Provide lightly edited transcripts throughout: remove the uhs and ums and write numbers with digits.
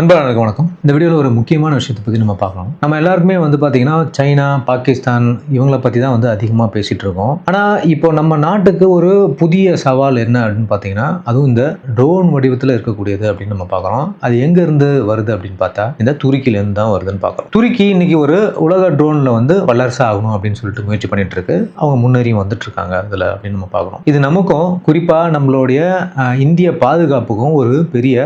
நண்பர்களுக்கு வணக்கம். இந்த வீடியோவில் ஒரு முக்கியமான விஷயத்தை பற்றி நம்ம பார்க்கலாம். நம்ம எல்லாருக்குமே பார்த்தீங்கன்னா சைனா, பாகிஸ்தான் இவங்களை பற்றி தான் அதிகமாக பேசிட்டு இருக்கோம். ஆனால் இப்போ நம்ம நாட்டுக்கு ஒரு புதிய சவால் என்ன அப்படின்னு பார்த்தீங்கன்னா, அதுவும் இந்த ட்ரோன் வடிவத்தில் இருக்கக்கூடியது அப்படின்னு நம்ம பார்க்குறோம். அது எங்கேருந்து வருது அப்படின்னு பார்த்தா இந்த துருக்கியிலேருந்து தான் வருதுன்னு பார்க்குறோம். துருக்கி இன்னைக்கு ஒரு உலக ட்ரோனில் வல்லரசு ஆகணும் அப்படின்னு சொல்லிட்டு முயற்சி பண்ணிட்டு இருக்கு. அவங்க முன்னேறியும் வந்துட்டு இருக்காங்க அதில் அப்படின்னு நம்ம பார்க்குறோம். இது நமக்கும் குறிப்பாக நம்மளுடைய இந்திய பாதுகாப்புக்கும் ஒரு பெரிய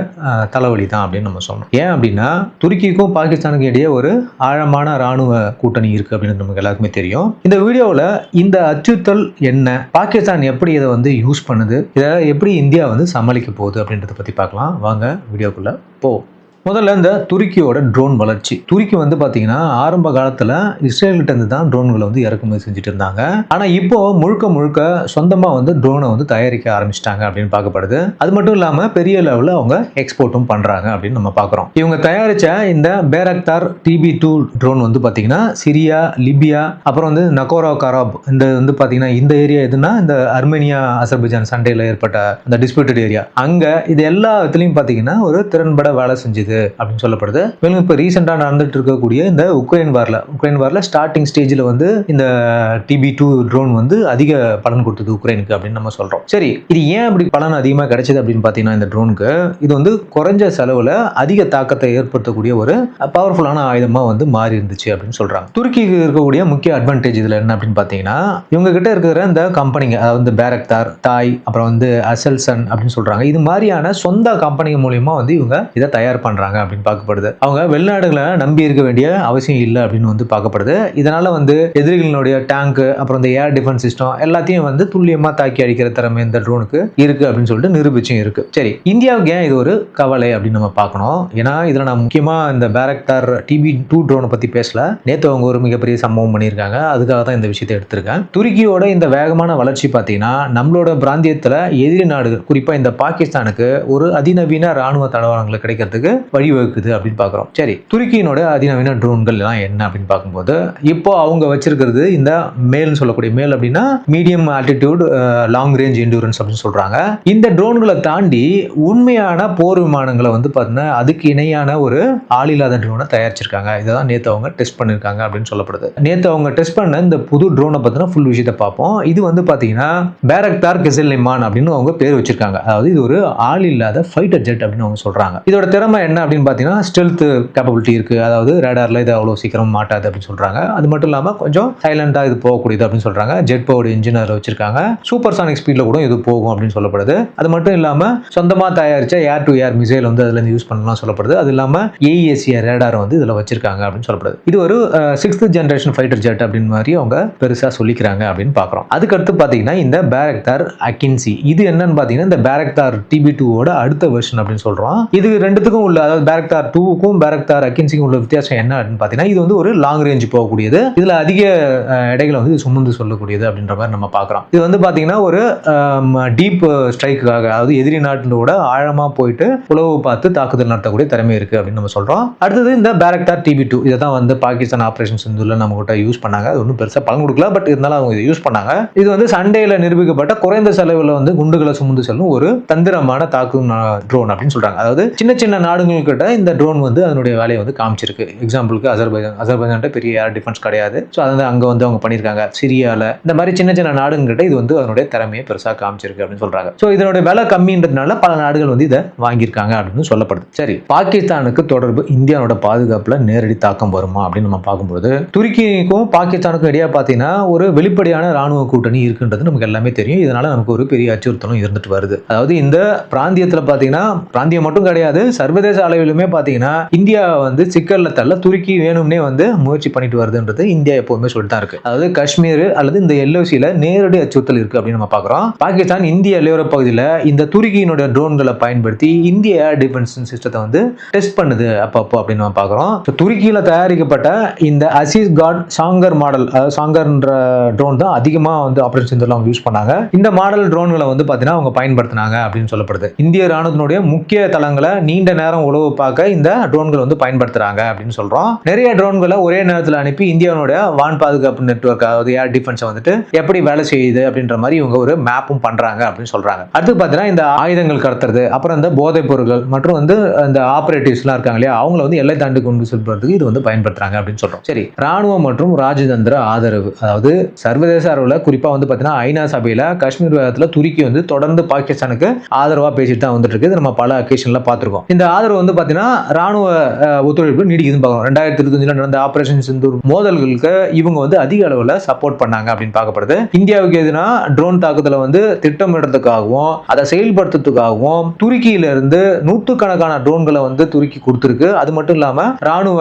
தலைவலி தான் அப்படின்னு நம்ம சொல்லணும். ஏன் அப்படின்னா துருக்கிக்கும் பாகிஸ்தானுக்கும் இடையே ஒரு ஆழமான ராணுவ கூட்டணி இருக்கு அப்படின்னு நமக்கு எல்லாருக்குமே தெரியும். இந்த வீடியோவில் இந்த அச்சுறுத்தல் என்ன, பாகிஸ்தான் எப்படி இதை யூஸ் பண்ணுது, இதை எப்படி இந்தியா சமாளிக்க போகுது அப்படின்றத பத்தி பார்க்கலாம். வாங்க வீடியோக்குள்ள போ. முதல்ல இந்த துருக்கியோட ட்ரோன் வளர்ச்சி. துருக்கி பார்த்தீங்கன்னா ஆரம்ப காலத்தில் இஸ்ரேல்கிட்ட இருந்து தான் ட்ரோன்களை இறக்குமதி செஞ்சுட்டு இருந்தாங்க. ஆனால் இப்போ முழுக்க முழுக்க சொந்தமாக ட்ரோனை தயாரிக்க ஆரம்பிச்சிட்டாங்க அப்படின்னு பார்க்கப்படுது. அது மட்டும் இல்லாமல் பெரிய லெவலில் அவங்க எக்ஸ்போர்ட்டும் பண்ணுறாங்க அப்படின்னு நம்ம பார்க்குறோம். இவங்க தயாரித்த இந்த பேரக்தார் TB2 ட்ரோன் பார்த்தீங்கன்னா சிரியா, லிபியா, அப்புறம் நகோரோ கராப் இந்த பார்த்தீங்கன்னா இந்த ஏரியா எதுனா இந்த அர்மேனியா அசர்பைஜான் சண்டையில் ஏற்பட்ட அந்த டிஸ்பியூட்டட் ஏரியா, அங்கே இது எல்லா இடத்துலையும் பார்த்தீங்கன்னா ஒரு திறன்பட வேலை செஞ்சுது அப்படின்னு சொல்லப்படுது. மேலும் இப்போ ரீசெண்டாக நடந்துட்டு இருக்கக்கூடிய இந்த உக்ரைன் வார்ல ஸ்டார்டிங் ஸ்டேஜில் இந்த TB2 ட்ரோன் அதிக பலன் கொடுத்தது உக்ரைனுக்கு அப்படின்னு நம்ம சொல்றோம். சரி, இது ஏன் அப்படி பலன் அதிகமாக கிடைச்சது அப்படின்னு பார்த்தீங்கன்னா இந்த ட்ரோனுக்கு இது குறைஞ்ச செலவில் அதிக தாக்கத்தை ஏற்படுத்தக்கூடிய ஒரு பவர்ஃபுல்லான ஆயுதமாக மாறி இருந்துச்சு அப்படின்னு சொல்றாங்க. துருக்கிக்கு இருக்கக்கூடிய முக்கிய அட்வான்டேஜ் இதில் என்ன அப்படின்னு பார்த்தீங்கன்னா, இவங்க கிட்ட இருக்கிற இந்த கம்பெனிங்க, அதாவது பேரக்தார், தாய், அப்புறம் அசெல்சன் அப்படின்னு சொல்றாங்க. இது மாதிரியான சொந்த கம்பெனிங்க மூலியமா இவங்க இதை தயார் பண்றாங்க அப்படின்னு பார்க்கப்படுது. அவங்க வெளிநாடுகளை நம்பி இருக்க வேண்டிய அவசியம் இல்லை அப்படின்னு பார்க்கப்படுது. இதனால எதிரிகளுடைய டேங்க், அப்புறம் இந்த ஏர் டிஃபென்ஸ் சிஸ்டம் எல்லாத்தையும் துல்லியமா தாக்கி அடிக்கிற திறமை இந்த ட்ரோனுக்கு இருக்கு அப்படின்னு சொல்லிட்டு நிரூபிச்சும் இருக்கு. சரி, இந்தியாவுக்கு ஏன் இது ஒரு கவலை அப்படின்னு நம்ம பார்க்கணும். ஏன்னா இதுல நான் முக்கியமா இந்த பேரக்தார் TB2 ட்ரோனை பத்தி பேசல. நேத்து அவங்க ஒரு மிகப்பெரிய சம்பவம் பண்ணியிருக்காங்க. அதுக்காக தான் இந்த விஷயத்தை எடுத்திருக்கேன். துருக்கியோட இந்த வேகமான வளர்ச்சி பார்த்தீங்கன்னா நம்மளோட பிராந்தியத்துல எதிரி நாடுகள், குறிப்பா இந்த பாகிஸ்தானுக்கு ஒரு அதிநவீன ராணுவ தளவாடங்கள் கிடைக்கிறதுக்கு வழிவகுக்குது அப்படின்னு பார்க்குறோம். சரி, துருக்கியினோட அதிநவீன ட்ரோன்கள் எல்லாம் என்ன அப்படின்னு பார்க்கும்போது, இப்போ அவங்க வச்சிருக்கிறது இந்த மேல்னு சொல்லக்கூடிய மேல் அப்படின்னா medium altitude long range endurance அப்படின்னு சொல்றாங்க. இந்த ட்ரோன்களை தாண்டி உண்மையான போர் விமானங்களை பார்த்தீங்கன்னா அதுக்கு இணையான ஒரு ஆளில்லாத ட்ரோனை தயாரிச்சிருக்காங்க. இதான் நேற்று அவங்க டெஸ்ட் பண்ணிருக்காங்க அப்படின்னு சொல்லப்படுது. நேற்று அவங்க டெஸ்ட் பண்ண இந்த புது ட்ரோனை பத்தின ஃபுல் விஷயத்தை பார்ப்போம். இது பார்த்தீங்கன்னா பேரக்தார் கெசல்லிமான் அப்படின்னு அவங்க பேர் வச்சிருக்காங்க. அதாவது இது ஒரு ஆள் இல்லாத ஃபைட்டர் ஜெட் அப்படின்னு அவங்க சொல்றாங்க. இதோட திறமை என்ன அப்படின்னு பார்த்தீங்கன்னா ஸ்டெல்த் கேப்பபிலிட்டி இருக்கு. அதாவது ரேடார்ல இது அவ்வளோ சீக்கிரம் மாட்டாது அப்படின்னு சொல்றாங்க. அது மட்டும் இல்லாமல் கொஞ்சம் சைலண்டா இது போகக்கூடியது அப்படின்னு சொல்றாங்க. ஜெட் பவர் இன்ஜின் அதில் வச்சிருக்காங்க. சூப்பர் சானிக் ஸ்பீட்ல கூட இது போகும் அப்படின்னு சொல்லப்படுது. அது மட்டும் இல்லாமல் சொந்தமாக தயாரிச்ச ஏர் டு ஏர் மிசைல் அதுல யூஸ் பண்ணலாம் சொல்லப்படுது. அது இல்லாமல் AESA ரேடார் இதில் வச்சிருக்காங்க அப்படின்னு சொல்லப்படுது. இது ஒரு 6th ஜெனரேஷன் ஃபைட்டர் ஜெட் அப்படின்னு மாதிரி அவங்க பெருசா சொல்லிக்கிறாங்க அப்படின்னு பார்க்குறோம். அதுக்கடுத்து பார்த்தீங்கன்னா இந்த பேரக்தார் அக்கின்சி, இது என்னன்னு பார்த்தீங்கன்னா இந்த பேரக்தார் TB2 அடுத்த வெர்ஷன் அப்படின்னு சொல்றோம். இது ரெண்டுத்துக்கும் உள்ள, அதாவது பேரக்தார் 2க்கும் பேரக்தார் அக்கின்சிக்கும் உள்ள வித்தியாசம் என்ன அப்படின்னு பார்த்தீங்கன்னா, இது ஒரு லாங் ரேஞ்ச் போகக்கூடியது, இதுல அதிக எடைகளை சுமந்து சொல்லக்கூடியது அப்படின்ற மாதிரி நம்ம பார்க்குறோம். இது பார்த்தீங்கன்னா ஒரு டீப் ஸ்ட்ரைக்காக, அதாவது எதிரி நாட்டிலோட ஆழமா போயிட்டு உளவு பார்த்து தாக்குதல் நடத்தக்கூடிய திறமை இருக்கு அப்படின்னு நம்ம சொல்றோம். அடுத்தது இந்த பேரக்தார் TB2, இதை தான் பாகிஸ்தான் ஆபரேஷன் சிந்துல நம்ம கிட்ட யூஸ் பண்ணாங்க. அது ஒன்றும் பெருசா பலன் கொடுக்கல, பட் இருந்தாலும் அவங்க இதை யூஸ் பண்ணாங்க. இது சண்டையில நிரூபிக்கப்பட்ட குறைந்த செலவில் குண்டுகளை சுமந்து செல்லும் ஒரு தந்திரமான தாக்கும் ட்ரோன் அப்படின்னு சொல்றாங்க. அதாவது சின்ன சின்ன நாடுகள் கிட்ட இந்த ட்ரோன் அதனுடைய வேலையை காமிச்சிருக்கு. எக்ஸாம்பிளுக்கு அசர்பைஜான் பெரிய ஏர் டிஃபென்ஸ் கிடையாது. ஸோ அதை அங்கே அவங்க பண்ணியிருக்காங்க. சிரியால இந்த மாதிரி சின்ன சின்ன நாடுகிட்ட இது அதனுடைய திறமையை பெருசாக காமிச்சிருக்கு அப்படின்னு சொல்றாங்க. ஸோ இதனுடைய விலை கம்மின்றதுனால பல நாடுகள் இதை வாங்கியிருக்காங்க அப்படின்னு சொல்லப்படுது. சரி, பாகிஸ்தானுக்கு தொடர்பு இந்தியாவோட பாதுகாப்புல நேரடி தாக்கம் வருமா அப்படின்னு நம்ம பார்க்கும்போது, துருக்கிக்கும் பாகிஸ்தானுக்கும் இடையே பார்த்தீங்கன்னா ஒரு வெளிப்படையான ராணுவ கூட்டணி இருக்குன்றது நமக்கு எல்லாமே தெரியும். இதனால நமக்கு ஒரு பெரிய அச்சுறுத்தலும் இருந்துட்டு வருது. அதாவது இந்த பிராந்தியத்தில் பார்த்தீங்கன்னா, பிராந்தியம் மட்டும் கிடையாது, சர்வதேச அளவிலுமே பார்த்தீங்கன்னா இந்தியா சிக்கல்ல தள்ள துருக்கி வேணும்னே முயற்சி பண்ணிட்டு வருதுன்றது இந்தியா எப்பவுமே சொல்லிட்டு தான் இருக்கு. அதாவது காஷ்மீர் அல்லது இந்த LOCல நேரடி அச்சுறுத்தல் இருக்கு அப்படின்னு நம்ம பார்க்கிறோம். பாகிஸ்தான் இந்திய எல்லையோர பகுதியில் இந்த துருக்கியினுடைய ட்ரோன்களை பயன்படுத்தி இந்திய ஏர் டிஃபென்ஸ் சிஸ்டத்தை டெஸ்ட் பண்ணுது அப்பப்போ அப்படின்னு நம்ம பார்க்கிறோம். துருக்கியில தயாரிக்கப்பட்ட இந்த அசீஸ் காட் சாங்கர் மாடல், சாங்கர்ன்ற ட்ரோன் தான் அதிகமாக ஆபரேஷன் சிந்தூர்ல அவங்க யூஸ் பண்ணாங்க. இந்த மாடல் ட்ரோன்களை பார்த்தீங்கன்னா அவங்க பயன்படுத்தினாங்க அப்படின்னு சொல்லப்படுது. இந்திய ராணுவத்தினுடைய முக்கிய தளங்களை நீண்ட நேரம் உளவு பார்க்க இந்த ட்ரோன்கள் வந்து பயன்படுத்துறாங்க அப்படின்னு சொல்றோம். நிறைய ட்ரோன்களை ஒரே நேரத்தில் அனுப்பி இந்தியாவுடைய வான் பாதுகாப்பு நெட்வொர்க், அதாவது ஏர் டிஃபென்ஸ் வந்துட்டு எப்படி வேலை செய்யுது அப்படின்ற மாதிரி இவங்க ஒரு மேப்பும் பண்றாங்க அப்படின்னு சொல்றாங்க. அடுத்து பார்த்தீங்கன்னா இந்த ஆயுதங்கள் கடத்துறது, அப்புறம் இந்த போதைப் பொருட்கள் மற்றும் வந்து இந்த ஆபரேட்டிவ்ஸ்லாம் இருக்காங்க இல்லையா, அவங்கள வந்து எல்லை தாண்டி கொண்டு செல்வதற்கு இது வந்து பயன்படுத்துறாங்க அப்படின்னு சொல்றோம். சரி, ராணுவம் மற்றும் ராஜதந்திர ஆதரவு, அதாவது சர்வதேச அளவில் குறிப்பா வந்து பார்த்தீங்கன்னா ஐநா சபையில காஷ்மீர் விவகாரத்தில் துருக்கி வந்து தொடர்ந்து பாகிஸ்தானுக்கு ஆதரவா பேசிட்டு தான் வந்துட்டு இருக்கு. நம்ம பல அக்கேஷன்ல பார்த்திருக்கோம். இந்த ஆதரவு வந்து பார்த்தீங்கன்னா ராணுவ ஒத்துழைப்பு நீடிக்குதுன்னு பார்க்கணும். 2025 நடந்த ஆபரேஷன் சிந்தூர் மோதல்களுக்கு இவங்க வந்து அதிக அளவில் சப்போர்ட் பண்ணாங்க அப்படின்னு பார்க்கப்படுது. இந்தியாவுக்கு எதுனா ட்ரோன் தாக்குதலை வந்து திட்டமிடுறதுக்காகவும் அதை செயல்படுத்துறதுக்காகவும் துருக்கியில இருந்து நூற்றுக்கணக்கான ட்ரோன்களை வந்து துருக்கி கொடுத்துருக்கு. அது மட்டும் இல்லாம ராணுவ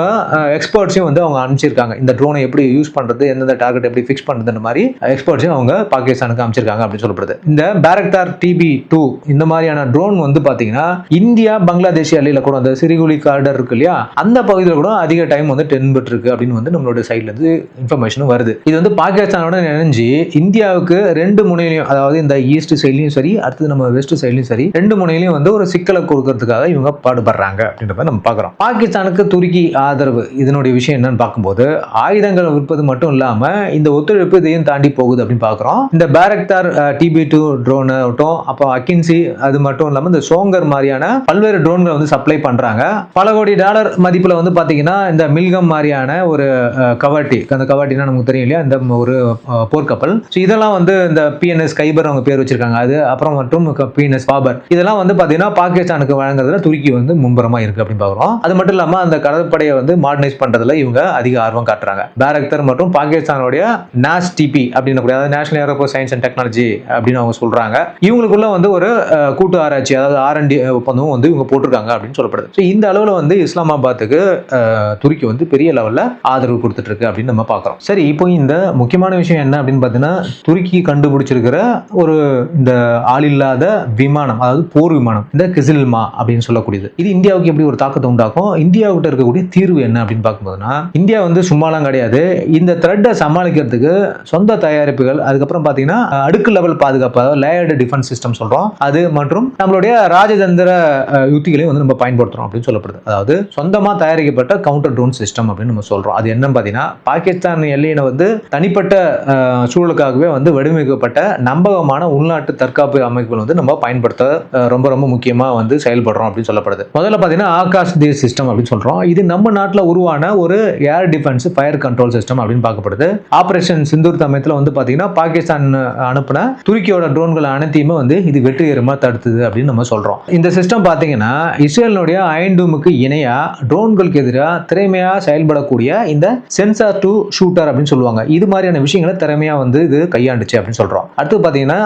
எக்ஸ்பர்ட்ஸையும் வந்து அவங்க அனுப்பிச்சிருக்காங்க. இந்த ட்ரோனை எப்படி யூஸ் பண்றது, எந்தெந்த டார்கெட் எப்படி ஃபிக்ஸ் பண்றது மாதிரி எக்ஸ்பர்ட்ஸையும் அவங்க பாகிஸ்தானுக்கு அனுப்பிச்சிருக்காங்க அப்படின்னு சொல்லப்படுது. இந்த பாரக்தார் TB2 இந்த மாதிரியான ட்ரோன் வந்து பாத்தீங்கன்னா இந்தியா பங்களாதேஷ் எல்லையில கூட அந்த சிறுகுலி கார்டர் இருக்கு இல்லையா, அந்த பகுதியில் கூட அதிக டைம் வந்து தென்பட்டு இருக்கு அப்படின்னு வந்து நம்மளோட சைட்ல இருந்து இன்ஃபர்மேஷன் வருது. இது வந்து பாகிஸ்தானோட இணைஞ்சு இந்தியாவுக்கு ரெண்டு முனையிலையும், அதாவது இந்த ஈஸ்ட் சைட்லையும் சரி, அடுத்து நம்ம வெஸ்ட் சைட்லையும் சரி, ரெண்டு முனையிலையும் வந்து ஒரு சிக்கலை கொடுக்கறதுக்காக இவங்க பாடுபடுறாங்க அப்படின்றத நம்ம பார்க்குறோம். பாகிஸ்தானுக்கு துருக்கி ஆதரவு இதனுடைய விஷயம் என்னன்னு பார்க்கும்போது ஆயுதங்கள் விற்பது மட்டும் இல்லாம இந்த ஒத்துழைப்பு இதையும் தாண்டி போகுது அப்படின்னு பார்க்குறோம். இந்த பாரக்தார் TB2 ட்ரோன் ஆகட்டும், அப்போ அக்கின்சி, அது மட்டும் இல்லாமல் இந்த சோங்கர் மாதிரியான பல்வேறு ட்ரோன்களை வந்து சப்ளை பண்றாங்க. பல கோடி டாலர் மதிப்புல வந்து பாத்தீங்கன்னா இந்த மில்கம் மாதிரியான ஒரு கவாட்டி, அந்த கவாட்டினா நமக்கு தெரியும் இல்லையா, இந்த ஒரு போர்க்கப்பல். இதெல்லாம் வந்து இந்த PNS கைபர் அவங்க பேர் வச்சிருக்காங்க. அது அப்புறம் மற்றும் PNS பாபர், இதெல்லாம் வந்து பாத்தீங்கன்னா பாகிஸ்தானுக்கு வழங்குறதுல துருக்கி வந்து மும்பரமா இருக்கு அப்படின்னு பாக்குறோம். அது மட்டும் இல்லாம அந்த கடற்படையை வந்து மாடர்னைஸ் பண்றதுல இவங்க அதிக ஆர்வம் காட்டுறாங்க. பாரக்தார் மற்றும் பாகிஸ்தானுடைய NASTP அப்படின்னு, அதாவது national aerospace science and technology அப்படின்னு அவங்க சொல்றாங்க. இவங்களுக்குள்ள வந்து ஒரு கூட்டு ஆராய்ச்சி, அதாவது R&D ஒப்பந்தமும் வந்து இவங்க போட்டிருக்காங்க அப்படின்னு சொல்லப்படுது. இந்த அளவுல வந்து இஸ்லாமாபாத்துக்கு துருக்கி வந்து பெரிய லெவல்ல ஆதரவு கொடுத்துட்டு இருக்கு அப்படின்னு நம்ம பார்க்கிறோம். சரி, இப்போ இந்த முக்கியமான விஷயம் என்ன அப்படின்னு பார்த்தீங்கன்னா, துருக்கி கண்டுபிடிச்சிருக்கிற ஒரு இந்த ஆளில்லாத விமானம், அதாவது போர் விமானம், இந்த கிசில்மா அப்படின்னு சொல்லக்கூடியது, இது இந்தியாவுக்கு எப்படி ஒரு தாக்கத்தை உண்டாக்கும், இந்தியாவுக்கிட்ட இருக்கக்கூடிய தீர்வு என்ன அப்படின்னு பார்க்கும்போதுனா, இந்தியா வந்து சும்மாலாம் கிடையாது. இந்த த்ரெட்டை சமாளிக்கிறதுக்கு சொந்த தயாரிப்புகள், அதுக்கப்புறம் பார்த்தீங்கன்னா அடுக்கு லெவல் பாதுகாப்பு, அதாவது லேயர்டு டிஃபென்ஸ் சிஸ்டம் சொல்றோம், அது மற்றும் நம்மளுடைய ராஜதந்திர யுத்திகளையும் வந்து நம்ம பயன்படுத்துறோம் அப்படின்னு சொல்லப்படுது. அதாவது சொந்தமா தயாரிக்கப்பட்ட கவுண்டர் ட்ரோன் சிஸ்டம் அப்படின்னு நம்ம சொல்றோம். அது என்னன்னு பார்த்தீங்கன்னா, பாகிஸ்தான் எல்லையில வந்து தனிப்பட்ட சூழலுக்காகவே வந்து வடிவமைக்கப்பட்ட நம்பகமான உள்நாட்டு தற்காப்பு அமைப்புகள் வந்து நம்ம பயன்படுத்த ரொம்ப ரொம்ப முக்கியமா வந்து செயல்படுறோம் அப்படின்னு சொல்லப்படுது. முதல்ல பார்த்தீங்கன்னா ஆகாஷ் தீர் சிஸ்டம் அப்படின்னு சொல்றோம். இது நம்ம நாட்டில் உருவான ஒரு air defence fire control system அப்படின்னு பார்க்கப்படுது. ஆபரேஷன் சிந்தூர் சமயத்தில் வந்து பார்த்தீங்கன்னா பாகிஸ்தான் அனுப்பின துருக்கியோட ட்ரோன்கள் அனைத்தையுமே வந்து இது வெற்றிகரமாக தடுத்தது அப்படின்னு நம்ம சொல்றோம். இந்த சிஸ்டம் பார்த்தீங்கன்னா இஸ்ரேலுடைய அயன் டூமுக்கு இணையா ட்ரோன்களுக்கு எதிராக திறமையா செயல்படக்கூடிய இந்த சென்சார் டு ஷூட்டர் அப்படின்னு சொல்லுவாங்க. இது மாதிரியான விஷயங்களை திறமையா வந்து இது கையாண்டுச்சு அப்படின்னு சொல்றோம். அடுத்து பார்த்தீங்கன்னா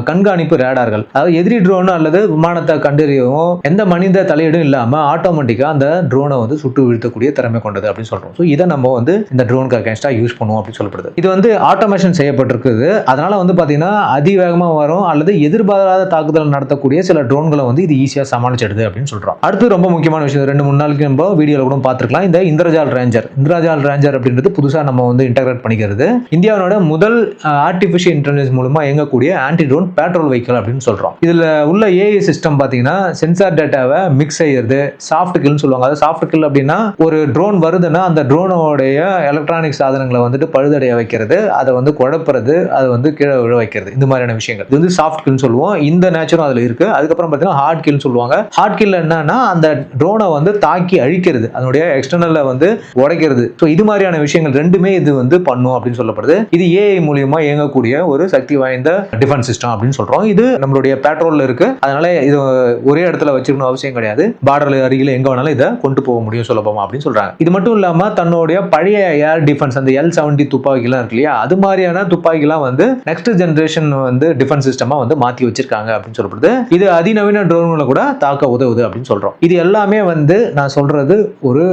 கண்காணிப்பு ரேடார்கள், அதாவது எதிரி ட்ரோன் அல்லது விமானத்தை கண்டறியவும் எந்த மனித தலையீடும் இல்லாம ஆட்டோமேட்டிக்கா அந்த ட்ரோனை வந்து சுட்டு வீழ்த்தக்கூடிய திறமை கொண்டது அப்படின்னு சொல்றோம். ஸோ இதை நம்ம வந்து இந்த ட்ரோனுக்கு அகேன்ஸ்டா யூஸ் பண்ணுவோம் அப்படின்னு சொல்லப்படுது. இது வந்து ஆட்டோமேஷன் செய்யப்பட்டிருக்குது. அதனால வந்து பார்த்தீங்கன்னா அதிவேகமா வரும் அல்லது எதிர்பாராத தாக்குதல் நடத்தக்கூடிய சில ட்ரோன்களை வந்து இது ஈஸியா சமாளிச்சிடுது அப்படின்னு சொல்றோம். அடுத்து ரொம்ப முக்கியமான விஷயம், 2-3 நாளைக்கு நம்ம வீடியோல கூட பார்த்துருக்கலாம், இந்த இந்திரஜால் ரேஞ்சர் அப்படின்றது புதுசா நம்ம வந்து இன்டகிரேட் பண்ணிக்கிறது. இந்தியாவோட முதல் ஆர்டிஃபிஷியல் இன்டெலிஜென்ஸ் மூலமா இயங்கக்கூடிய ஆன்டி ட்ரோன் பேட்ரோல் வெஹிக்கிள் அப்படின்னு சொல்றோம். இதுல உள்ள AI சிஸ்டம் பாத்தீங்கன்னா சென்சார் டேட்டாவை மிக்ஸ் செய்யறது, சாஃப்ட் கில்னு சொல்லுவாங்க. அது சாஃப்ட் கில் அப்படின்னா ஒரு ட்ரோன் வருதுன்னா அந்த ட்ரோனோடைய எலக்ட்ரானிக் சாதனங்களை வந்துட்டு பழுதடைய வைக்கிறது, அதை வந்து குழப்புறது, அதை வந்து கீழே விழ வைக்கிறது, இந்த மாதிரியான விஷயங்கள் இது வந்து சாஃப்ட் கில்னு சொல்லுவோம். இந்த நேச்சரும் அதுல இருக்கு. அதுக்கப்புறம் பார்த்தீங்கன்னா ஹார்ட் கில்னு சொல்லுவாங்க. ஹார்ட் கில் என்னன்னா அந்த ட்ரோனை வந்து தாக்கி அழிக்கிறது, அதனுடைய எக்ஸ்டர்னல்ல வந்து உடைக்கிறது. ஸோ இது மாதிரியான விஷயங்கள் ரெண்டுமே இது வந்து பண்ணும் அப்படின்னு சொல்லப்படுது. இது AI மூலியமா இயங்கக்கூடிய ஒரு சக்தி வாய்ந்த டிஃபென்ஸ் சிஸ்டம் அப்படின்னு சொல்றோம். இது நம்மளுடைய பேட்ரோல்ல இருக்கு. அதனால இது ஒரே இடத்துல வச்சிருக்கணும் அவசியம் கிடையாது. பார்டர் அருகில எங்க வேணாலும் இதை கொண்டு போக முடியும் சுலபமா அப்படின்னு சொல்றாங்க. இது மட்டும் இல்லாம தன்னுடைய பழைய ஏர் டிஃபென்ஸ், அந்த L-70 துப்பாக்கிலாம் இருக்கு இல்லையா, அது மாதிரியான துப்பாக்கிலாம் வந்து நெக்ஸ்ட் ஜெனரேஷன் வந்து டிஃபென்ஸ் சிஸ்டமா வந்து மாத்தி வச்சிருக்காங்க அப்படின்னு சொல்லப்படுது. இது அதிநவீன ட்ரோன்களை கூட தாக்க உதவுது அப்படின்னு சொல்றோம். இது எல்லாமே வந்து நான் சொல்றது ஒரு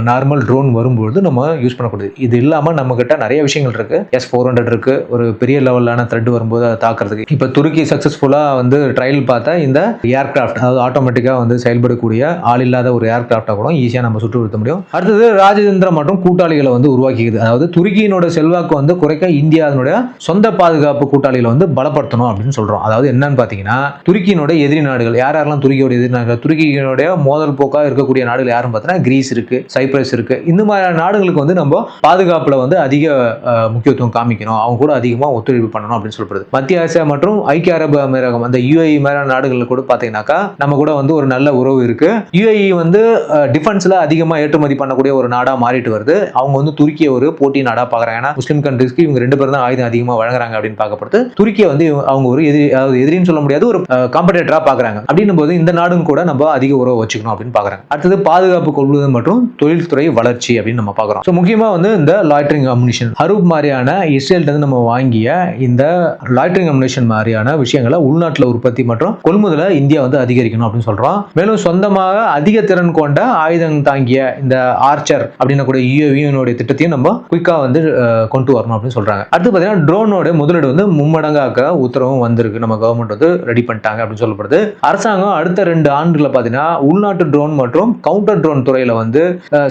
நார்மல் ட்ரோன் வரும்போது நம்ம யூஸ் பண்ணக்கூடியது. இது இல்லாம நம்ம கிட்ட நிறைய விஷயங்கள் இருக்கு. S-400 இருக்கு, ஒரு பெரிய லெவலான த்ரெட் வரும்போது அதை தாக்குறதுக்கு. இப்ப துருக்கி சக்சஸ்ஃபுல்லா வந்து ட்ரையல் பார்த்தா இந்த ஏர்கிராஃப்ட், அதாவது ஆட்டோமேட்டிக்கா வந்து செயல்படக்கூடிய ஆள் இல்லாத ஒரு ஏர்கிராஃப்டை கூட ஈஸியா நம்ம சுட்டு வீழ்த்த முடியும். அடுத்தது ராஜதந்திர மற்றும் கூட்டாளிகளை வந்து உருவாக்கிக்குது. அதாவது துருக்கியினோட செல்வாக்கு வந்து குறைக்க இந்தியா அதனுடைய சொந்த பாதுகாப்பு கூட்டாளிகளை வந்து பலப்படுத்தணும் அப்படின்னு சொல்றோம். அதாவது என்னன்னு பாத்தீங்கன்னா துருக்கியினுடைய எதிரி நாடுகள் யாரெல்லாம் துருக்கியோட எதிரி நாடுகள், துருக்கியினுடைய மோதல் போக்காக இருக்கக்கூடிய நாடுகள் யாரும் பார்த்தீங்கன்னா கிரீஸ் இருக்கு, சைப்ரஸ் இருக்கு. இந்த மாதிரியான நாடுகளுக்கு வந்து நம்ம பாதுகாப்புல வந்து அதிக முக்கியத்துவம் காமிக்கணும், அவங்க கூட அதிகமாக ஒத்துழைப்பு பண்ணணும் அப்படின்னு சொல்லப்படுது. மத்திய ஆசியா மற்றும் ஐக்கிய அரபு அமீரகம் அந்த UAE மாதிரியான நாடுகளில் கூட பார்த்தீங்கன்னாக்கா நம்ம கூட வந்து ஒரு நல்ல உறவு இருக்கு. UAE வந்து டிஃபென்ஸ்ல அதிகமாக ஏற்றுமதி பண்ணக்கூடிய ஒரு நாடா மாறிட்டு வருது. அவங்க வந்து துருக்கியை ஒரு போட்டி நாடா பார்க்குறாங்க. ஏன்னா முஸ்லீம் கண்ட்ரிஸ்க்கு இவங்க 2 பேரும் தான் ஆயுதம் அதிகமாக வழங்குறாங்க அப்படின்னு பார்க்கப்படுது. துருக்கியை வந்து அவங்க ஒரு எதிரின்னு சொல்ல முடியாது, ஒரு காம்படேட்டரா பார்க்குறாங்க. அப்படின்னும் போது இந்த நாடும் கூட நம்ம அதிக உறவு வச்சுக்கணும் அப்படின்னு பார்க்குறாங்க. அடுத்தது பாதுகாப்பு கொள்முதல் மற்றும் தொழில்துறை வளர்ச்சி அப்படின்னு நம்ம பார்க்குறோம். ஸோ முக்கியமாக வந்து இந்த லாய்டரிங் அம்யூனிஷன் ஹரூப் மாதிரியான இஸ்ரேல்ல நம்ம வாங்கிய இந்த லாய்டரிங் அம்யூனிஷன் மாதிரியான விஷயங்களை உள்நாட்டில் உற்பத்தி மற்றும் கொள்முதலை இந்தியா வந்து அதிகரிக்கணும் அப்படின்னு சொல்றோம். மேலும் சொந்தமாக அதிக திறன் கொண்ட ஆயுதம் தாங்கிய இந்த ஆர்ச்சர் அப்படின்னு கூட UAV திட்டத்தையும் நம்ம குயிக்கா வந்து கொண்டு வரணும் அப்படின்னு சொல்றாங்க. அடுத்து பார்த்தீங்கன்னா ட்ரோனோட முதலீடு வந்து மும்மடங்காக்க உத்தரவும் வந்திருக்கு. நம்ம கவர்மெண்ட் வந்து ரெடி பண்ணிட்டாங்க அப்படின்னு சொல்லப்படுது. அரசாங்கம் அடுத்த 2 ஆண்டுல பார்த்தீங்கன்னா உள்நாட்டு ட்ரோன் மற்றும் கவுண்டர் ட்ரோன் துறையில வந்து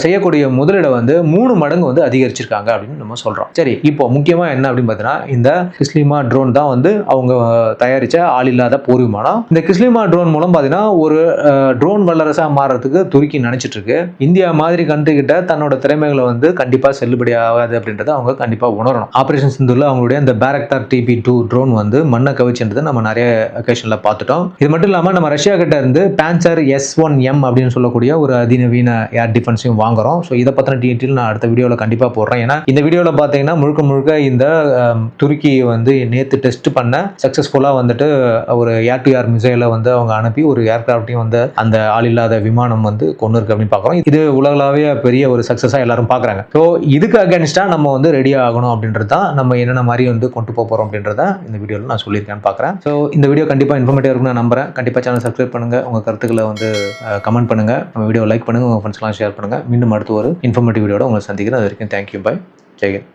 செய்யக்கூடிய முதலீடை வந்து 3 மடங்கு வந்து அதிகரிச்சிருக்காங்க அப்படின்னு நம்ம சொல்றோம். சரி, இப்போ முக்கியமா என்ன அப்படின்னு பார்த்தீங்கன்னா இந்த கிஸ்லிமா ட்ரோன் தான் வந்து அவங்க தயாரிச்ச ஆள் இல்லாத போர் விமானம். இந்த கிஸ்லிமா ட்ரோன் மூலம் பார்த்தீங்கன்னா ஒரு ட்ரோன் வல்லரசா மாறதுக்கு துருக்கி நினைச்சிட்டு இருக்கு. இந்தியா மாதிரி கண்ட்ரி கிட்ட தன்னோட திறமைகளை வந்து கண்டிப்பா செல்லுபடி ஆகாது அப்படின்றத அவங்க கண்டிப்பா உணரணும். ஆபரேஷன் சிந்துல அவங்களுடைய இந்த பேரக்டார் TB2 ட்ரோன் வந்து மண்ணை கவிச்சுன்றதை நம்ம நிறைய அக்கேஷன்ல பார்த்துட்டோம். இது மட்டும் இல்லாம நம்ம ரஷ்யா கிட்ட இருந்து பேன்சர் S1M அப்படின்னு சொல்லக்கூடிய ஒரு அதிநவீன ஏர் டிஃபென்ஸையும் வாங்குறோம். ஸோ இதை பத்தின டீட்டெயில் நான் அடுத்த வீடியோவில் கண்டிப்பா போடுறேன். ஏன்னா இந்த வீடியோவில் பார்த்தீங்கன்னா முழுக்க இந்த துருக்கி வந்து நேற்று டெஸ்ட் பண்ண சக்சஸ்ஃபுல்லா வந்துட்டு ஒரு ஏர் டு ஏர் மிசைலை வந்து அவங்க அனுப்பி ஒரு ஏர்கிராஃப்டையும் வந்து அந்த ஆள் இல்லாத விமானம் வந்து கொண்டு இருக்கு அப்படின்னு பார்க்குறோம். இது உலகளாவிய பெரிய ஒரு சக்சஸா எல்லாரும் பார்க்குறாங்க. ஸோ இதுக்கு அகேன்ஸ்டா நம்ம வந்து ரெடி ஆகணும் அப்படின்றது தான் நம்ம என்னென்ன மாதிரி வந்து கொண்டு போகிறோம் அப்படின்றத இந்த வீடியோவில் நான் சொல்லியிருக்கேன்னு பார்க்குறேன். ஸோ இந்த வீடியோ கண்டிப்பாக இன்ஃபர்மேட்டிவ் இருக்குன்னு நான் நம்புறேன். கண்டிப்பாக சேனல் சப்ஸ்கிரைப் பண்ணுங்க, உங்கள் கருத்துக்களை வந்து கமெண்ட் பண்ணுங்க, நம்ம வீடியோ லைக் பண்ணுங்க, உங்கள் ஃப்ரெண்ட்ஸ்லாம் ஷேர் பண்ணுங்க. மீண்டும் அடுத்த ஒரு இன்ஃபர்மேட்டிவ் வீடியோட உங்களை சந்திக்கிறேன். அது வரைக்கும் தேங்க்யூ, பை, ஜெய் ஹிந்த்.